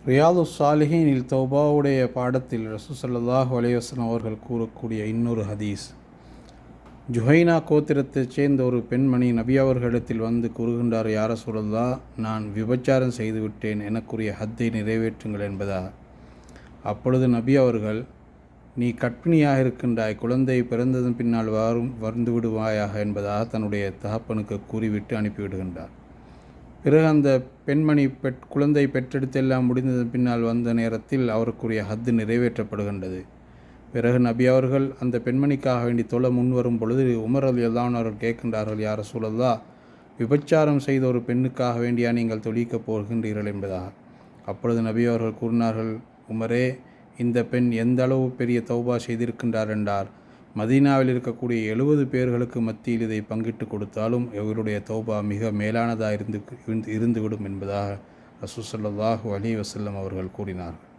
ரியாது சாலிஹீனில் தௌபாவுடைய பாடத்தில் ரசூல் ஸல்லல்லாஹு அலைஹி வஸல்லம் அவர்கள் கூறக்கூடிய இன்னொரு ஹதீஸ், ஜுஹைனா கோத்திரத்தைச் சேர்ந்த ஒரு பெண்மணி நபி அவர்களிடத்தில் வந்து கூறுகின்றார், யா ரசூலல்லாஹ், நான் விபச்சாரம் செய்துவிட்டேன், எனக்குரிய ஹத்தை நிறைவேற்றுங்கள் என்பதா. அப்பொழுது நபி அவர்கள், நீ கற்பிணியாக இருக்கின்றாய், குழந்தை பிறந்ததன் பின்னால் வந்து விடுவாயாக என்பதாக தன்னுடைய தகப்பனுக்கு கூறிவிட்டு அனுப்பிவிடுகின்றார். பிறகு அந்த பெண்மணி குழந்தை பெற்றெடுத்தெல்லாம் முடிந்ததன் பின்னால் வந்த நேரத்தில் அவருக்குரிய ஹத்து நிறைவேற்றப்படுகின்றது. பிறகு நபி அவர்கள் அந்த பெண்மணிக்காக வேண்டி தொழ முன்வரும் பொழுது உமர் ரலியல்லாஹு அன்ஹு அவர்கள் கேட்கின்றார்கள், யா ரசூலல்லாஹ், விபச்சாரம் செய்த ஒரு பெண்ணுக்காக வேண்டியா நீங்கள் தொழிக்கப் போகின்றீர்கள் என்பதாக. அப்பொழுது நபி அவர்கள் கூறினார்கள், உமரே, இந்த பெண் எந்த அளவு பெரிய தௌபா செய்திருக்கின்றார் என்றால், மதீனாவில் இருக்கக்கூடிய 70 பேர்களுக்கு மத்தியில் இதை பங்கிட்டு கொடுத்தாலும் இவருடைய தௌபா மிக மேலானதாக இருந்துவிடும் என்பதாக ரசூல் ஸல்லல்லாஹு அலைஹி வஸல்லம் அவர்கள் கூறினார்கள்.